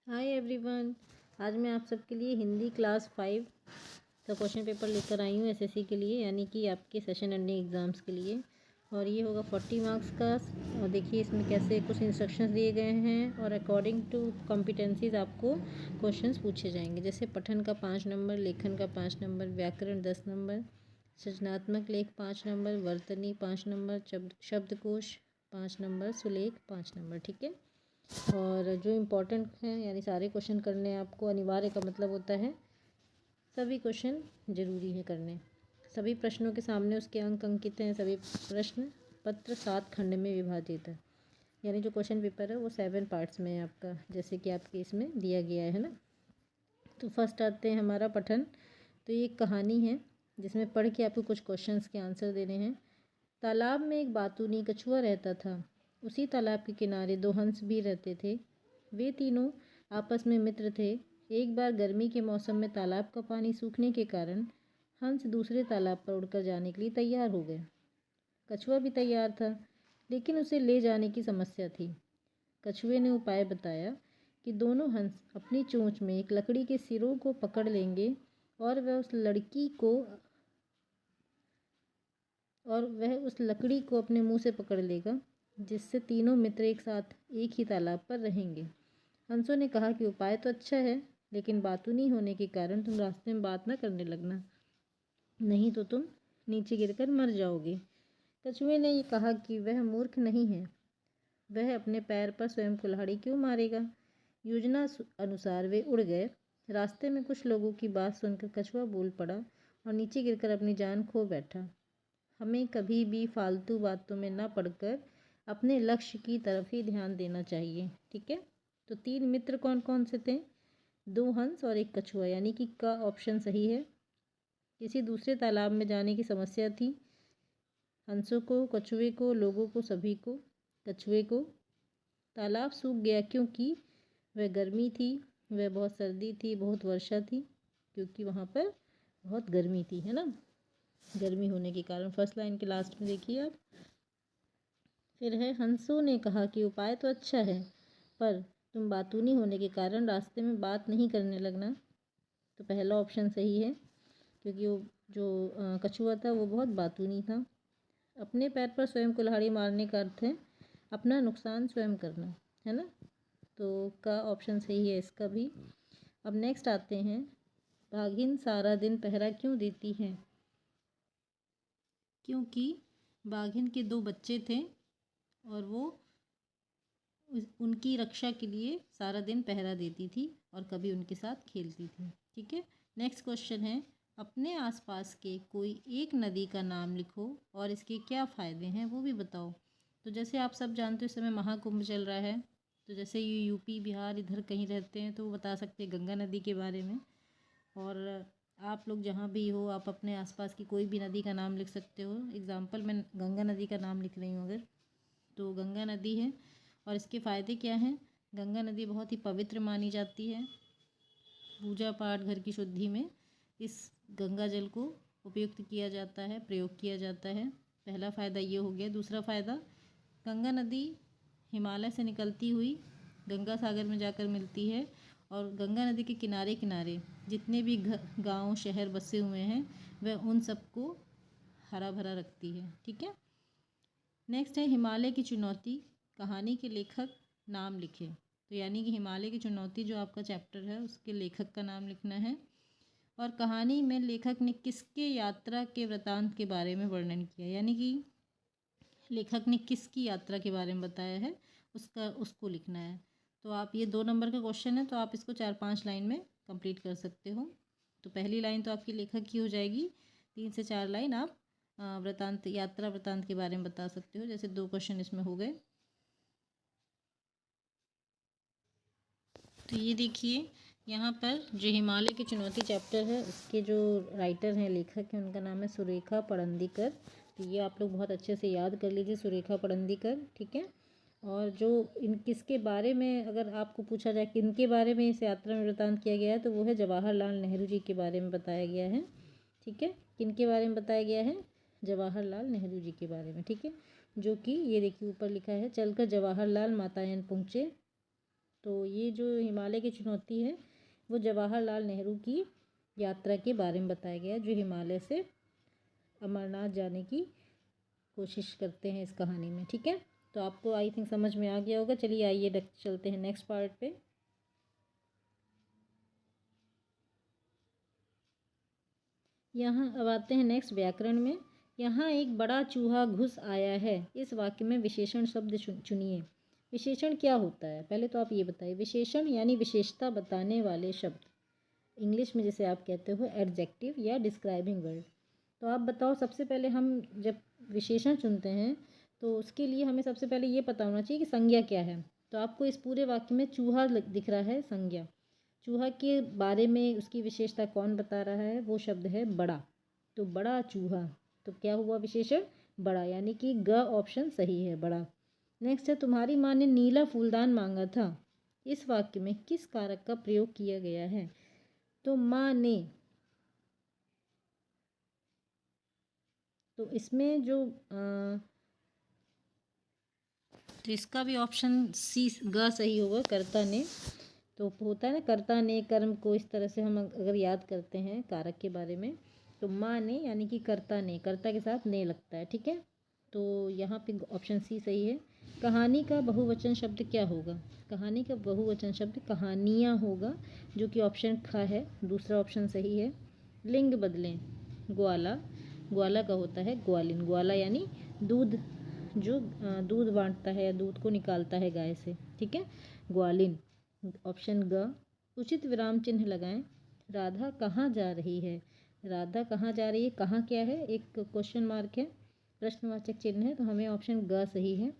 Hi everyone. आज मैं आप सबके लिए हिंदी क्लास 5 का क्वेश्चन पेपर लेकर आई हूँ एसएससी के लिए, यानी कि आपके सेशन एंडिंग एग्ज़ाम्स के लिए। और ये होगा 40 मार्क्स का। और देखिए इसमें कैसे कुछ इंस्ट्रक्शंस दिए गए हैं और अकॉर्डिंग टू कॉम्पिटेंसीज आपको क्वेश्चंस पूछे जाएंगे। जैसे पठन का 5 नंबर, लेखन का 5 नंबर, व्याकरण 10 नंबर, सृजनात्मक लेख 5 नंबर, वर्तनी 5 नंबर, शब्दकोश 5 नंबर, सुलेख 5 नंबर। ठीक है। और जो इम्पोर्टेंट हैं यानी सारे क्वेश्चन करने आपको अनिवार्य का मतलब होता है सभी क्वेश्चन ज़रूरी है करने। सभी प्रश्नों के सामने उसके अंक अंकित हैं। सभी प्रश्न पत्र 7 खंड में विभाजित है, यानी जो क्वेश्चन पेपर है वो 7 पार्ट्स में है आपका, जैसे कि आपके इसमें दिया गया है ना। तो फर्स्ट आते हैं हमारा पठन। तो ये एक कहानी है जिसमें पढ़ के आपको कुछ क्वेश्चंस के आंसर देने हैं। तालाब में एक बातूनी कछुआ रहता था। उसी तालाब के किनारे 2 हंस भी रहते थे। वे तीनों आपस में मित्र थे। एक बार गर्मी के मौसम में तालाब का पानी सूखने के कारण हंस दूसरे तालाब पर उड़कर जाने के लिए तैयार हो गए। कछुआ भी तैयार था, लेकिन उसे ले जाने की समस्या थी। कछुए ने उपाय बताया कि दोनों हंस अपनी चोंच में एक लकड़ी के सिरों को पकड़ लेंगे और वह उस लकड़ी को अपने मुंह से पकड़ लेगा, जिससे तीनों मित्र एक साथ एक ही तालाब पर रहेंगे। हंसों ने कहा कि उपाय तो अच्छा है, लेकिन बातूनी होने के कारण तुम रास्ते में बात न करने लगना, नहीं तो तुम नीचे गिरकर मर जाओगे। कछुए ने ये कहा कि वह मूर्ख नहीं है, वह अपने पैर पर स्वयं कुल्हाड़ी क्यों मारेगा। योजना अनुसार वे उड़ गए। रास्ते में कुछ लोगों की बात सुनकर कछुआ बोल पड़ा और नीचे गिरकर अपनी जान खो बैठा। हमें कभी भी फालतू बातों में न पड़कर अपने लक्ष्य की तरफ ही ध्यान देना चाहिए। ठीक है। तो 3 मित्र कौन कौन से थे? 2 हंस और 1 कछुआ, यानी कि का ऑप्शन सही है। किसी दूसरे तालाब में जाने की समस्या थी। हंसों को, कछुए को, लोगों को, सभी को। कछुए को तालाब सूख गया क्योंकि वह गर्मी थी, वह बहुत सर्दी थी, बहुत वर्षा थी, क्योंकि वहाँ पर बहुत गर्मी थी, है ना। गर्मी होने के कारण। फर्स्ट लाइन के लास्ट में देखिए आप। फिर है हंसों ने कहा कि उपाय तो अच्छा है, पर तुम बातूनी होने के कारण रास्ते में बात नहीं करने लगना। तो पहला ऑप्शन सही है, क्योंकि वो जो कछुआ था वो बहुत बातूनी था। अपने पैर पर स्वयं कुल्हाड़ी मारने का अर्थ है अपना नुकसान स्वयं करना, है ना। तो का ऑप्शन सही है इसका भी। अब नेक्स्ट आते हैं, बाघिन सारा दिन पहरा क्यों देती है? क्योंकि बाघिन के 2 बच्चे थे और वो उनकी रक्षा के लिए सारा दिन पहरा देती थी और कभी उनके साथ खेलती थी। ठीक है। नेक्स्ट क्वेश्चन है, अपने आसपास के कोई एक नदी का नाम लिखो और इसके क्या फ़ायदे हैं वो भी बताओ। तो जैसे आप सब जानते हो इस समय महाकुंभ चल रहा है, तो जैसे ये यूपी बिहार इधर कहीं रहते हैं तो वो बता सकते हैं गंगा नदी के बारे में। और आप लोग जहाँ भी हो, आप अपने आसपास की कोई भी नदी का नाम लिख सकते हो। एग्ज़ाम्पल मैं गंगा नदी का नाम लिख रही हूँ अगर, तो गंगा नदी है। और इसके फ़ायदे क्या हैं? गंगा नदी बहुत ही पवित्र मानी जाती है। पूजा पाठ, घर की शुद्धि में इस गंगा जल को उपयुक्त किया जाता है, प्रयोग किया जाता है। पहला फ़ायदा ये हो गया। दूसरा फ़ायदा, गंगा नदी हिमालय से निकलती हुई गंगा सागर में जाकर मिलती है और गंगा नदी के किनारे किनारे जितने भी गांव शहर बसे हुए हैं वह उन सबको हरा भरा रखती है। ठीक है। नेक्स्ट है, हिमालय की चुनौती कहानी के लेखक नाम लिखे। तो यानी कि हिमालय की चुनौती जो आपका चैप्टर है उसके लेखक का नाम लिखना है। और कहानी में लेखक ने किसके यात्रा के वृतांत के बारे में वर्णन किया, यानी कि लेखक ने किसकी यात्रा के बारे में बताया है उसको लिखना है। तो आप ये 2 नंबर का क्वेश्चन है, तो आप इसको 4-5 लाइन में कंप्लीट कर सकते हो। तो पहली लाइन तो आपकी लेखक की हो जाएगी, 3 से 4 लाइन आप वृतांत, यात्रा वृतांत के बारे में बता सकते हो। जैसे 2 क्वेश्चन इसमें हो गए। तो ये देखिए यहाँ पर जो हिमालय की चुनौती चैप्टर है उसके जो राइटर हैं, लेखक हैं, उनका नाम है सुरेखा पड़ंदीकर। तो ये आप लोग बहुत अच्छे से याद कर लीजिए, सुरेखा पड़ंदीकर। ठीक है। और जो इन किसके बारे में अगर आपको पूछा जाए कि इनके बारे में इस यात्रा में वृतांत किया गया है, तो वो है जवाहरलाल नेहरू जी के बारे में बताया गया है। ठीक है। किनके बारे में बताया गया है? जवाहरलाल नेहरू जी के बारे में। ठीक है। जो कि ये देखिए ऊपर लिखा है, चलकर जवाहरलाल मातायन पहुँचे, तो ये जो हिमालय की चुनौती है वो जवाहरलाल नेहरू की यात्रा के बारे में बताया गया है, जो हिमालय से अमरनाथ जाने की कोशिश करते हैं इस कहानी में। ठीक है, तो आपको आई थिंक समझ में आ गया होगा। चलिए आइए चलते हैं नेक्स्ट पार्ट पे। यहाँ अब आते हैं नेक्स्ट व्याकरण में। यहाँ एक बड़ा चूहा घुस आया है, इस वाक्य में विशेषण शब्द चुनिए। विशेषण क्या होता है, पहले तो आप ये बताइए। विशेषण यानी विशेषता बताने वाले शब्द, इंग्लिश में जैसे आप कहते हो एडजेक्टिव या डिस्क्राइबिंग वर्ड। तो आप बताओ, सबसे पहले हम जब विशेषण चुनते हैं तो उसके लिए हमें सबसे पहले ये पता होना चाहिए कि संज्ञा क्या है। तो आपको इस पूरे वाक्य में चूहा दिख रहा है, संज्ञा। चूहा के बारे में उसकी विशेषता कौन बता रहा है, वो शब्द है बड़ा। तो बड़ा चूहा, तो क्या हुआ विशेषण बड़ा, यानी कि ग ऑप्शन सही है, बड़ा। नेक्स्ट है, तुम्हारी माँ ने नीला फूलदान मांगा था, इस वाक्य में किस कारक का प्रयोग किया गया है। तो माँ ने, तो इसमें जो तो इसका भी ऑप्शन सी ग सही होगा, कर्ता ने। तो होता है ना, कर्ता ने कर्म को इस तरह से हम अगर याद करते हैं कारक के बारे में, तो माँ ने यानी कि कर्ता ने, कर्ता के साथ ने लगता है। ठीक है, तो यहाँ पे ऑप्शन सी सही है। कहानी का बहुवचन शब्द क्या होगा। कहानी का बहुवचन शब्द कहानियाँ होगा, जो कि ऑप्शन ख है, दूसरा ऑप्शन सही है। लिंग बदलें, ग्वाला, ग्वाला का होता है ग्वालिन। ग्वाला यानी दूध, जो दूध बांटता है या दूध को निकालता है गाय से। ठीक है, ग्वालिन, ऑप्शन ग। उचित विराम चिन्ह लगाएं। राधा कहाँ जा रही है, राधा कहाँ जा रही है, कहाँ क्या है, एक क्वेश्चन मार्क है, प्रश्नवाचक चिन्ह है, तो हमें ऑप्शन ग सही है।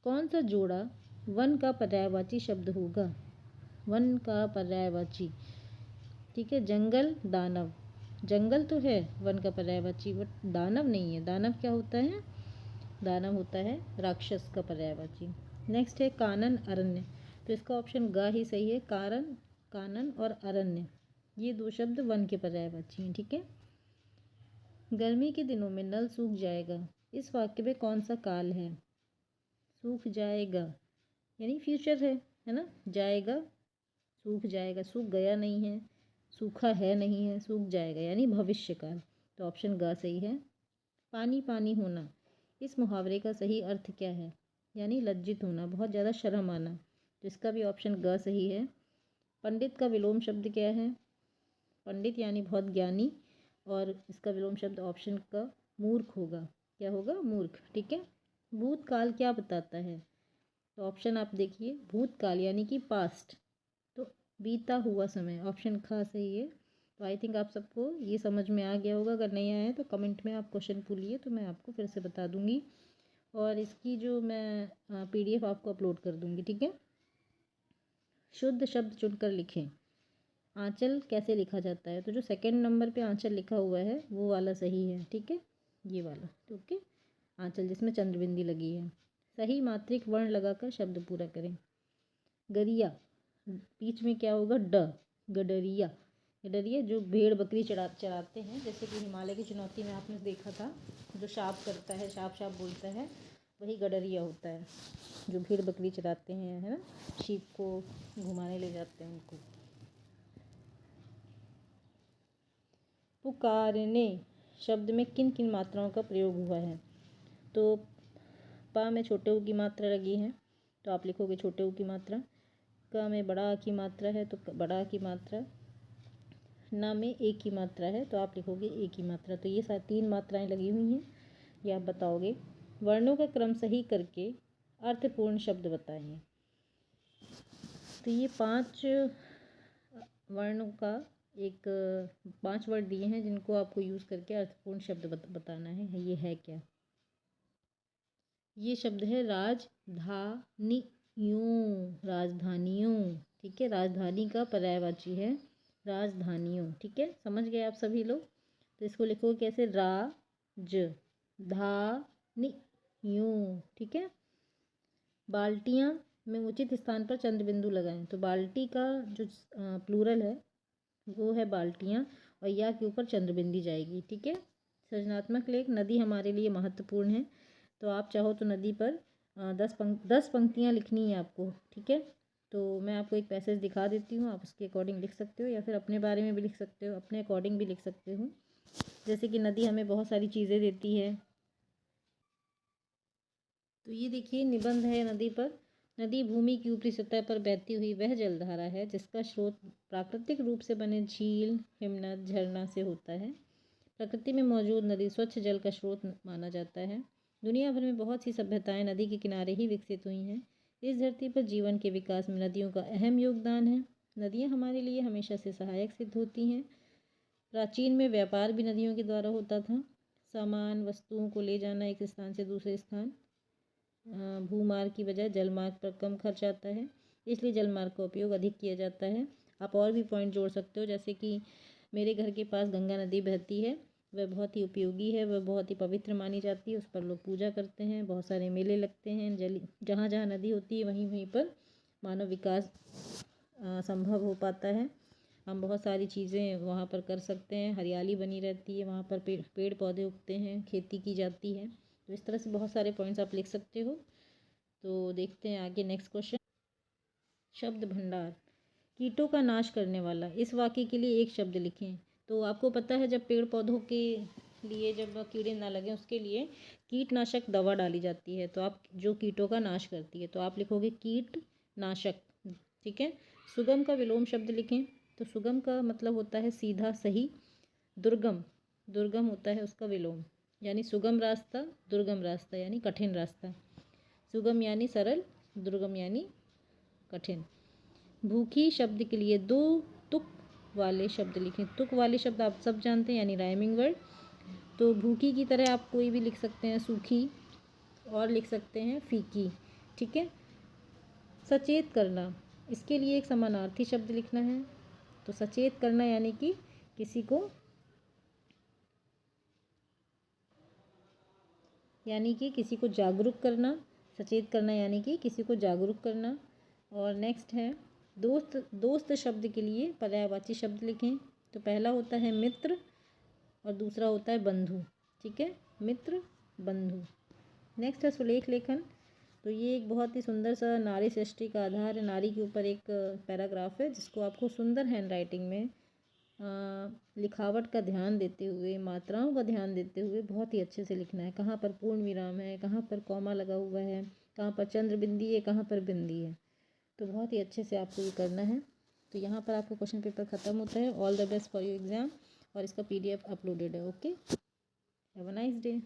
कौन सा जोड़ा वन का पर्यायवाची शब्द होगा। वन का पर्यायवाची, ठीक है, जंगल, दानव। जंगल तो है वन का पर्यायवाची, बट दानव नहीं है। दानव क्या होता है, दानव होता है राक्षस का पर्यायवाची। नेक्स्ट है कानन, अरण्य। तो इसका ऑप्शन ग ही सही है। कारण, कानन और अरण्य, ये दो शब्द वन के पर्यायवाची हैं। ठीक है, गर्मी के दिनों में नल सूख जाएगा, इस वाक्य में कौन सा काल है। सूख जाएगा यानी फ्यूचर है ना, जाएगा, सूख जाएगा, सूख गया नहीं है, सूखा है नहीं है, सूख जाएगा यानी भविष्य काल। तो ऑप्शन ग सही है। पानी पानी होना, इस मुहावरे का सही अर्थ क्या है, यानी लज्जित होना, बहुत ज़्यादा शर्म आना। तो इसका भी ऑप्शन ग सही है। पंडित का विलोम शब्द क्या है। पंडित यानी बहुत ज्ञानी, और इसका विलोम शब्द ऑप्शन का मूर्ख होगा। क्या होगा, मूर्ख। ठीक है, भूतकाल क्या बताता है। तो ऑप्शन आप देखिए, भूतकाल यानी कि पास्ट, तो बीता हुआ समय, ऑप्शन ख सही है। तो आई थिंक आप सबको ये समझ में आ गया होगा। अगर नहीं आया है तो कमेंट में आप क्वेश्चन पूछिए, तो मैं आपको फिर से बता दूंगी, और इसकी जो मैं PDF आपको अपलोड कर दूंगी। ठीक है, शुद्ध शब्द चुनकर लिखें। आंचल कैसे लिखा जाता है, तो जो सेकंड नंबर पे आंचल लिखा हुआ है वो वाला सही है। ठीक है, ये वाला, ओके, आंचल जिसमें चंद्रबिंदी लगी है। सही मात्रिक वर्ण लगाकर शब्द पूरा करें। गरिया, बीच में क्या होगा, ड, गडरिया। गडरिया जो भेड़ बकरी चराते हैं, जैसे कि हिमालय की चुनौती में आपने देखा था, जो शाप करता है, शाप शाप बोलता है, वही गडरिया होता है, जो भेड़ बकरी चराते हैं, है ना, शीप को घुमाने ले जाते हैं उनको। पुकारने शब्द में किन किन मात्राओं का प्रयोग हुआ है। तो पा में छोटे ऊ की मात्रा लगी है, तो आप लिखोगे छोटे ऊ की मात्रा। क में बड़ा आ की मात्रा है, तो बड़ा आ की मात्रा। ना में एक की मात्रा है, तो आप लिखोगे एक की मात्रा। तो ये तीन मात्राएं लगी हुई हैं, ये आप बताओगे। वर्णों का क्रम सही करके अर्थपूर्ण शब्द बताएंगे। तो ये 5 वर्णों का एक 5 वर्ड दिए हैं, जिनको आपको यूज़ करके अर्थपूर्ण शब्द बताना है। ये है क्या, ये शब्द है राजधानियों, राजधानियों। ठीक है, राजधानी का पर्यायवाची है राजधानियों। ठीक है, समझ गए आप सभी लोग। तो इसको लिखो कैसे, राजधानियों। ठीक है, बाल्टियाँ में उचित स्थान पर चंद्र बिंदु लगाएं। तो बाल्टी का जो प्लूरल है वो है बाल्टियाँ, और या के ऊपर चंद्रबिंदी जाएगी। ठीक है, सृजनात्मक लेख, नदी हमारे लिए महत्वपूर्ण है। तो आप चाहो तो नदी पर 10 पंक्तियाँ लिखनी है आपको, ठीक है। तो मैं आपको एक पैसेज दिखा देती हूँ, आप उसके अकॉर्डिंग लिख सकते हो या फिर अपने बारे में भी लिख सकते हो, अपने अकॉर्डिंग भी लिख सकते हो। जैसे कि नदी हमें बहुत सारी चीज़ें देती है। तो ये देखिए निबंध है नदी पर। नदी भूमि की ऊपरी सतह पर बहती हुई वह जलधारा है जिसका स्रोत प्राकृतिक रूप से बने झील, हिमनद, झरना से होता है। प्रकृति में मौजूद नदी स्वच्छ जल का स्रोत माना जाता है। दुनिया भर में बहुत सी सभ्यताएं नदी के किनारे ही विकसित हुई हैं। इस धरती पर जीवन के विकास में नदियों का अहम योगदान है। नदियाँ हमारे लिए हमेशा से सहायक सिद्ध होती हैं। प्राचीन में व्यापार भी नदियों के द्वारा होता था। सामान, वस्तुओं को ले जाना एक स्थान से दूसरे स्थान भूमार्ग की बजाय जलमार्ग पर कम खर्च आता है, इसलिए जलमार्ग का उपयोग अधिक किया जाता है। आप और भी पॉइंट जोड़ सकते हो, जैसे कि मेरे घर के पास गंगा नदी बहती है, वह बहुत ही उपयोगी है, वह बहुत ही पवित्र मानी जाती है, उस पर लोग पूजा करते हैं, बहुत सारे मेले लगते हैं। जहाँ जहाँ नदी होती है वहीं वहीं पर मानव विकास संभव हो पाता है। हम बहुत सारी चीज़ें वहाँ पर कर सकते हैं, हरियाली बनी रहती है, वहाँ पर पेड़ पौधे उगते हैं, खेती की जाती है। तो इस तरह से बहुत सारे पॉइंट्स आप लिख सकते हो। तो देखते हैं आगे नेक्स्ट क्वेश्चन। शब्द भंडार, कीटों का नाश करने वाला, इस वाक्य के लिए एक शब्द लिखें। तो आपको पता है जब पेड़ पौधों के लिए जब कीड़े ना लगें उसके लिए कीटनाशक दवा डाली जाती है, तो आप जो कीटों का नाश करती है, तो आप लिखोगे कीटनाशक, ठीक है। सुगम का विलोम शब्द लिखें। तो सुगम का मतलब होता है सीधा, सही। दुर्गम, दुर्गम होता है उसका विलोम, यानी सुगम रास्ता, दुर्गम रास्ता यानी कठिन रास्ता। सुगम यानी सरल, दुर्गम यानी कठिन। भूखी शब्द के लिए 2 तुक वाले शब्द लिखें। तुक वाले शब्द आप सब जानते हैं, यानी राइमिंग वर्ड। तो भूखी की तरह आप कोई भी लिख सकते हैं, सूखी, और लिख सकते हैं फीकी, ठीक है। सचेत करना, इसके लिए एक समानार्थी शब्द लिखना है। तो सचेत करना यानी कि किसी को जागरूक करना। सचेत करना यानी कि किसी को जागरूक करना। और नेक्स्ट है दोस्त। दोस्त शब्द के लिए पर्यायवाची शब्द लिखें। तो पहला होता है मित्र और दूसरा होता है बंधु, ठीक है, मित्र, बंधु। नेक्स्ट है सुलेख लेखन। तो ये एक बहुत ही सुंदर सा नारी सृष्टि का आधार है, नारी के ऊपर एक पैराग्राफ है जिसको आपको सुंदर हैंड राइटिंग में लिखावट का ध्यान देते हुए, मात्राओं का ध्यान देते हुए बहुत ही अच्छे से लिखना है। कहाँ पर पूर्ण विराम है, कहाँ पर कॉमा लगा हुआ है, कहाँ पर चंद्र बिंदी है, कहाँ पर बिंदी है। तो बहुत ही अच्छे से आपको ये करना है। तो यहाँ पर आपको क्वेश्चन पेपर ख़त्म होता है। All the best for your exam. और इसका PDF अपलोडेड है। Okay, have a nice day.